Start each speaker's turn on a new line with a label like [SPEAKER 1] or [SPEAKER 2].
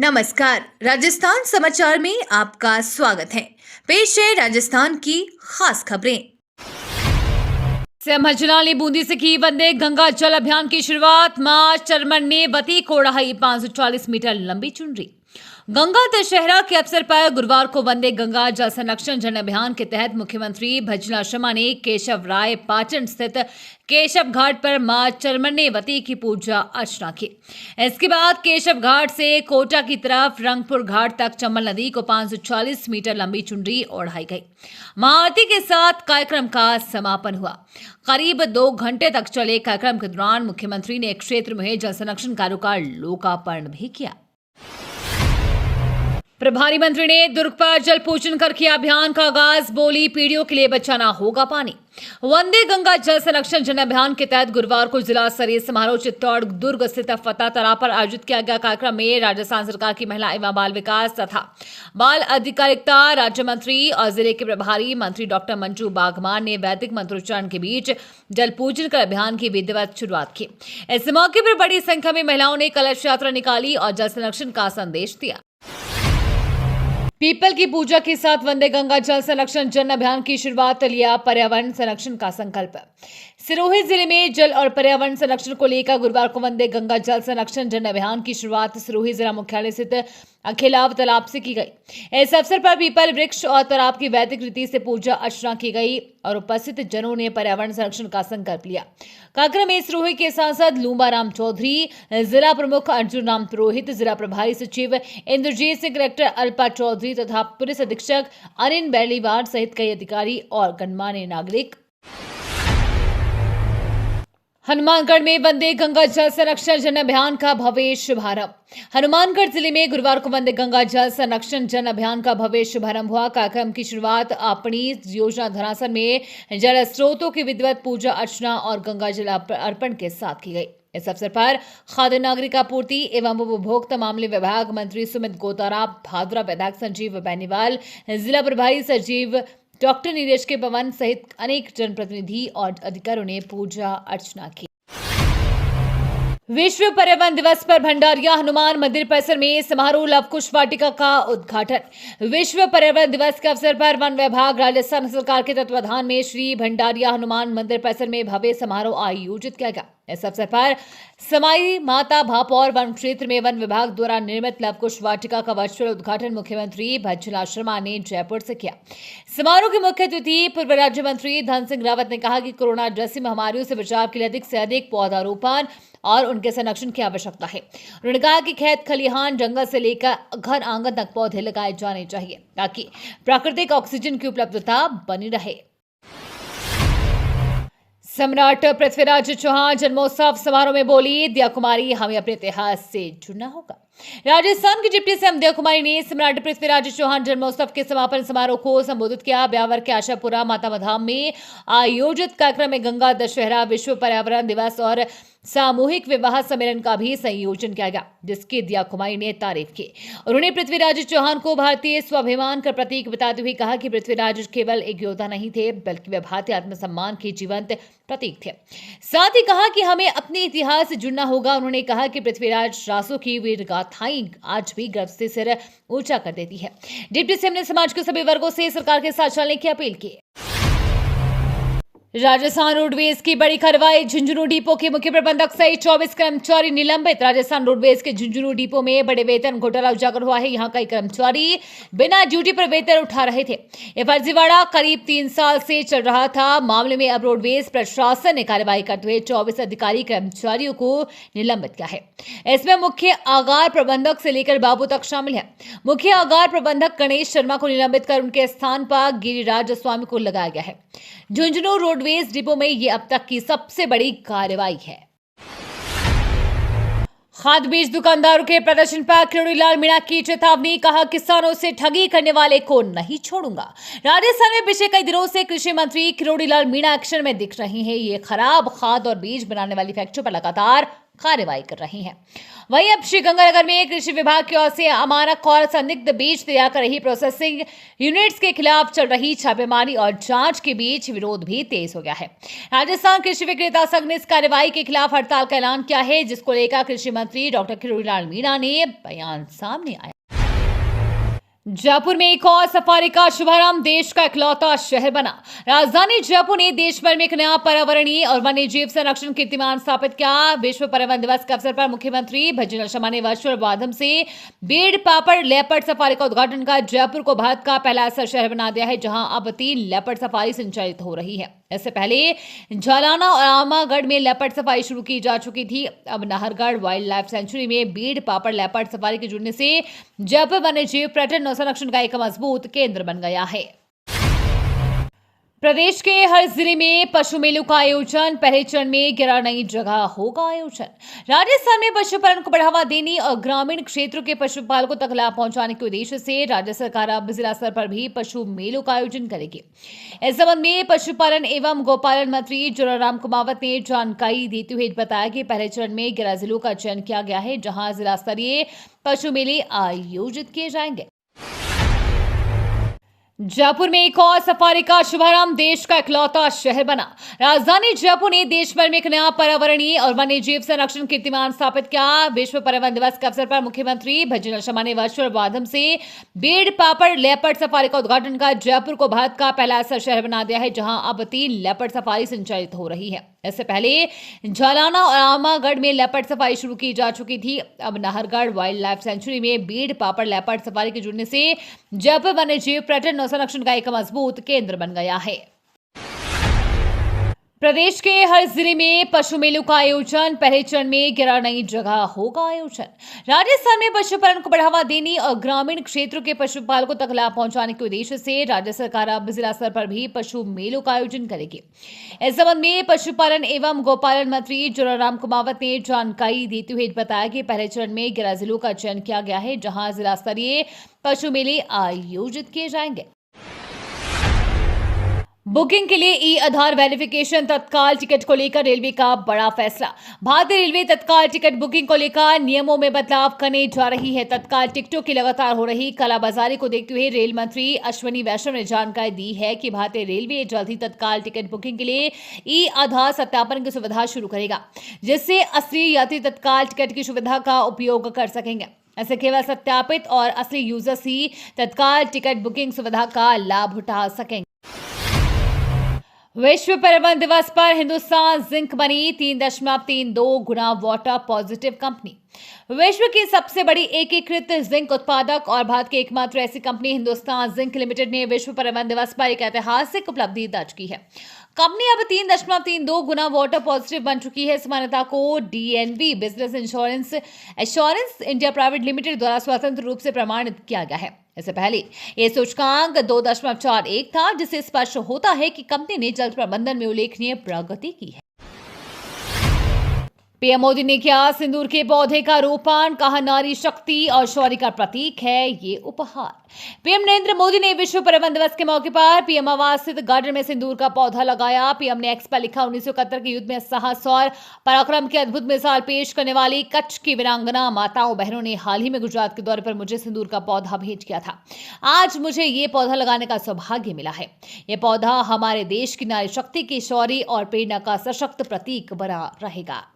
[SPEAKER 1] नमस्कार, राजस्थान समाचार में आपका स्वागत है। पेश है राजस्थान की खास खबरें।
[SPEAKER 2] सीएम भंजूलाल ने बूंदी से की वंदे गंगा जल अभियान की शुरुआत। मां चरमन ने वती को उड़ाई 540 मीटर लंबी चुनरी। गंगा दशहरा के अवसर पर गुरुवार को वंदे गंगा जल संरक्षण जन अभियान के तहत मुख्यमंत्री भंजूलाल शर्मा ने केशव राय पाटन स्थित केशव घाट पर मां चरमन्नेवती की पूजा अर्चना की। इसके बाद केशव घाट से कोटा की तरफ रंगपुर घाट तक चंबल नदी को 540 मीटर लंबी चुनरी ओढ़ाई गई। महाआरती के साथ कार्यक्रम का समापन हुआ। करीब 2 घंटे तक चले कार्यक्रम के दौरान मुख्यमंत्री ने क्षेत्र में जल संरक्षण कार्यों का लोकार्पण भी किया। प्रभारी मंत्री ने दुर्ग पर जल पूजन कर किया अभियान का आगाज। बोली, पीढ़ियों के लिए बचाना होगा पानी। वंदे गंगा जल संरक्षण जन अभियान के तहत गुरुवार को जिला स्तरीय समारोह चित्तौड़ दुर्ग स्थित फतेह तालाब पर आयोजित किया गया। कार्यक्रम में राजस्थान सरकार की महिला एवं बाल विकास तथा बाल अधिकारिता राज्य मंत्री और जिले के प्रभारी मंत्री डॉक्टर मंजू बागमान ने वैदिक मंत्रोच्चारण के बीच जल पूजन कर अभियान की विधिवत शुरुआत की। इस मौके पर बड़ी संख्या में महिलाओं ने कलश यात्रा निकाली और जल संरक्षण का संदेश दिया। पीपल की पूजा के साथ वंदे गंगा जल संरक्षण जन अभियान की शुरुआत। लिया पर्यावरण संरक्षण का संकल्प। सिरोही जिले में जल और पर्यावरण संरक्षण को लेकर गुरुवार को वंदे गंगा जल संरक्षण जन अभियान की शुरुआत सिरोही जिला मुख्यालय स्थित अखिलाव तालाब से की गई। इस अवसर पर पीपल वृक्ष और तालाब की वैदिक रीति से पूजा अर्चना की गई और उपस्थित जनों ने पर्यावरण संरक्षण का संकल्प लिया। कार्यक्रम में सिरोही के सांसद लूंबा राम चौधरी, जिला प्रमुख अर्जुन राम पुरोहित, जिला प्रभारी सचिव इंद्रजीत सिंह, कलेक्टर अल्पा चौधरी तथा पुलिस अधीक्षक अनिल बेलीवार सहित कई अधिकारी और गणमान्य नागरिक। हनुमानगढ़ में वंदे गंगा जल संरक्षण जन अभियान का भव्य शुभारंभ। हनुमानगढ़ जिले में गुरुवार को वंदे गंगा जल संरक्षण जन अभियान का भव्य शुभारंभ हुआ। कार्यक्रम की शुरुआत अपनी योजना धरासन में जल स्रोतों की विधिवत पूजा अर्चना और गंगा जल अर्पण के साथ की गई। इस अवसर पर खाद्य नागरिक आपूर्ति एवं उपभोक्ता मामले विभाग मंत्री सुमित गोतारा, भादरा विधायक संजीव बेनीवाल, जिला प्रभारी सचिव डॉक्टर नीरज के पवन सहित अनेक जनप्रतिनिधि और अधिकारियों ने पूजा अर्चना की। विश्व पर्यावरण दिवस पर भंडारिया हनुमान मंदिर परिसर में समारोह लव कुश वाटिका का उद्घाटन। विश्व पर्यावरण दिवस के अवसर पर वन विभाग राजस्थान सरकार के तत्वाधान में श्री भंडारिया हनुमान मंदिर परिसर में भव्य समारोह आयोजित किया गया। इस अवसर पर समाई माता भापौर वन क्षेत्र में वन विभाग द्वारा निर्मित लव कुश वाटिका का वर्चुअल उद्घाटन मुख्यमंत्री भंजूलाल शर्मा ने जयपुर से किया। समारोह के मुख्य अतिथि पूर्व राज्य मंत्री धन सिंह रावत ने कहा कि कोरोना जैसी महामारियों से बचाव के लिए अधिक से अधिक पौधारोपण और उनके संरक्षण की आवश्यकता है। उन्होंने कहा कि खेत खलिहान जंगल से लेकर घर आंगन तक पौधे लगाए जाने चाहिए ताकि प्राकृतिक ऑक्सीजन की उपलब्धता बनी रहे। सम्राट पृथ्वीराज चौहान जन्मोत्सव समारोह में बोली, दिया कुमारी, हमें अपने इतिहास से जुड़ना होगा। राजस्थान की डिप्टी सीएम दिया कुमारी ने सम्राट पृथ्वीराज चौहान जन्मोत्सव के समापन समारोह को संबोधित किया। ब्यावर के आशापुरा माता धाम में आयोजित कार्यक्रम में गंगा दशहरा, विश्व पर्यावरण दिवस और सामूहिक विवाह सम्मेलन का भी संयोजन किया गया, जिसकी दिया कुमारी ने तारीफ की। उन्होंने पृथ्वीराज चौहान को भारतीय स्वाभिमान का प्रतीक बताते हुए कहा कि पृथ्वीराज केवल एक योद्धा नहीं थे, बल्कि वे भारतीय आत्मसम्मान के जीवंत प्रतीक थे। साथ ही कहा कि हमें अपने इतिहास से जुड़ना होगा। उन्होंने कहा कि पृथ्वीराज रासों की वीर गाथाएं आज भी गर्व से सिर ऊंचा कर देती है। डिप्टी सीएम ने समाज के सभी वर्गों से सरकार के साथ चलने की अपील की। राजस्थान रोडवेज की बड़ी कार्रवाई। झुंझुनू डिपो के मुख्य प्रबंधक सहित 24 कर्मचारी निलंबित। राजस्थान रोडवेज के झुंझुनू डिपो में बड़े वेतन घोटाला उजागर हुआ है। यहां कई कर्मचारी बिना ड्यूटी पर वेतन उठा रहे थे। यह फर्जीवाड़ा करीब 3 साल से चल रहा था। मामले में अब रोडवेज प्रशासन ने कार्रवाई करते हुए 24 अधिकारी कर्मचारियों को निलंबित किया है। इसमें मुख्य आगार प्रबंधक से लेकर बाबू तक शामिल है। मुख्य आगार प्रबंधक गणेश शर्मा को निलंबित कर उनके स्थान पर गिरिराज स्वामी को लगाया गया है। झुंझुनू रोडवेज डिपो में ये अब तक की सबसे बड़ी कार्रवाई है। खाद बीज दुकानदारों के प्रदर्शन पर किरोड़ी लाल मीणा की चेतावनी। कहा, किसानों से ठगी करने वाले को नहीं छोड़ूंगा। राजस्थान में पिछले कई दिनों से कृषि मंत्री किरोड़ी लाल मीणा एक्शन में दिख रही हैं। ये खराब खाद और बीज बनाने वाली फैक्ट्री पर लगातार कार्रवाई कर रही हैं। वहीं अब श्रीगंगानगर में कृषि विभाग की ओर से अमानक और संदिग्ध बीज तैयार कर रही प्रोसेसिंग यूनिट्स के खिलाफ चल रही छापेमारी और जांच के बीच विरोध भी तेज हो गया है। राजस्थान कृषि विक्रेता संघ ने इस कार्रवाई के खिलाफ हड़ताल का ऐलान किया है, जिसको लेकर कृषि मंत्री डॉक्टर किरोड़ीलाल मीणा ने बयान सामने आया। जयपुर में एक और सफारी का शुभारंभ, देश का इकलौता शहर बना। राजधानी जयपुर ने देश भर में एक नया पर्यावरणीय और वन्य जीव संरक्षण कीर्तिमान स्थापित किया। विश्व पर्यावरण दिवस के अवसर पर मुख्यमंत्री भजनलाल शर्मा ने वर्चुअल माध्यम से बीड़ पापड़ लेपर्ड सफारी का उद्घाटन कर जयपुर को भारत का पहला ऐसा शहर बना दिया है जहां अब 3 लेपर्ड सफारी संचालित हो रही है। इससे पहले झालाना और आमागढ़ में लेपर्ड सफारी शुरू की जा चुकी थी। अब नाहरगढ़ वाइल्ड लाइफ सेंचुरी में बीड़ पापड़ लेपर्ड सफारी के जुड़ने से जयपुर वन्य जीव पर्यटन और संरक्षण का एक मजबूत केंद्र बन गया है। प्रदेश के हर जिले में पशु मेलों का आयोजन, पहले चरण में 11 नई जगह होगा आयोजन। राजस्थान में पशुपालन को बढ़ावा देने और ग्रामीण क्षेत्रों के पशुपालकों तक लाभ पहुंचाने के उद्देश्य से राज्य सरकार अब जिला स्तर पर भी पशु मेलों का आयोजन करेगी। इस संबंध में पशुपालन एवं गोपालन मंत्री जोराराम कुमावत ने जानकारी देते हुए बताया कि पहले चरण में 11 जिलों का चयन किया गया है, जहां जिला स्तरीय पशु मेले आयोजित किए जाएंगे। जयपुर में एक और सफारी का शुभारंभ, देश का इकलौता शहर बना। राजधानी जयपुर ने देश भर में एक नया पर्यावरणीय और वन्य जीव संरक्षण कीर्तिमान स्थापित किया। विश्व पर्यावरण दिवस के अवसर पर मुख्यमंत्री भजनलाल शर्मा ने वर्चुअल माध्यम से बीड़ पापड़ लेपर्ड सफारी का उद्घाटन कर जयपुर को भारत का पहला ऐसा शहर बना दिया है जहां अब 3 लेपर्ड सफारी संचालित हो रही है। इससे पहले झालाना और आमागढ़ में लेपर्ड सफारी शुरू की जा चुकी थी। अब नाहरगढ़ वाइल्ड लाइफ सेंचुरी में बीड़ पापड़ लेपर्ड सफारी के जुड़ने से जयपुर वन्य जीव पर्यटन और संरक्षण का एक मजबूत केंद्र बन गया है। प्रदेश के हर जिले में पशु मेलों का आयोजन, पहले चरण में 11 नई जगह होगा आयोजन। राजस्थान में पशुपालन को बढ़ावा देने और ग्रामीण क्षेत्रों के पशुपालकों तक लाभ पहुंचाने के उद्देश्य से राज्य सरकार अब जिला स्तर पर भी पशु मेलों का आयोजन करेगी। इस संबंध में पशुपालन एवं गोपालन मंत्री जोराराम कुमावत ने जानकारी देते हुए बताया कि पहले चरण में 11 जिलों का चयन किया गया है, जहां जिला स्तरीय पशु मेले आयोजित किए जाएंगे। बुकिंग के लिए ई आधार वेरिफिकेशन, तत्काल टिकट को लेकर रेलवे का बड़ा फैसला। भारतीय रेलवे तत्काल टिकट बुकिंग को लेकर नियमों में बदलाव करने जा रही है। तत्काल टिकटों की लगातार हो रही कालाबाजारी को देखते हुए रेल मंत्री अश्विनी वैष्णव ने जानकारी दी है कि भारतीय रेलवे जल्द ही तत्काल टिकट बुकिंग के लिए ई आधार सत्यापन की सुविधा शुरू करेगा, जिससे असली यात्री तत्काल टिकट की सुविधा का उपयोग कर सकेंगे। ऐसे केवल सत्यापित और असली यूजर्स ही तत्काल टिकट बुकिंग सुविधा का लाभ उठा सकेंगे। विश्व पर्यावरण दिवस पर हिंदुस्तान जिंक बनी 3.32 गुना वाटर पॉजिटिव कंपनी। विश्व की सबसे बड़ी एकीकृत जिंक उत्पादक और भारत की एकमात्र ऐसी कंपनी हिंदुस्तान जिंक लिमिटेड ने विश्व पर्यावरण दिवस पर एक ऐतिहासिक उपलब्धि दर्ज की है। कंपनी अब 3.32 गुना वाटर पॉजिटिव बन चुकी है। इस मान्यता को DNB business assurance India private limited द्वारा स्वतंत्र रूप से प्रमाणित किया गया है। इससे पहले यह सूचकांक 2.41 था, जिससे स्पष्ट होता है कि कंपनी ने जल प्रबंधन में उल्लेखनीय प्रगति की है। पीएम मोदी ने किया सिंदूर के पौधे का रोपण, कहा नारी शक्ति और शौर्य का प्रतीक है ये उपहार। पीएम नरेंद्र मोदी ने विश्व पर्यावरण दिवस के मौके पर पीएम आवास स्थित गार्डन में सिंदूर का पौधा लगाया। पीएम ने एक्स पर लिखा, 1971 के युद्ध में साहस और पराक्रम की अद्भुत मिसाल पेश करने वाली कच्छ की वीरांगना माताओं बहनों ने हाल ही में गुजरात के दौरे पर मुझे सिंदूर का पौधा भेंट किया था। आज मुझे ये पौधा लगाने का सौभाग्य मिला है। ये पौधा हमारे देश की नारी शक्ति की शौर्य और प्रेरणा का सशक्त प्रतीक बना रहेगा।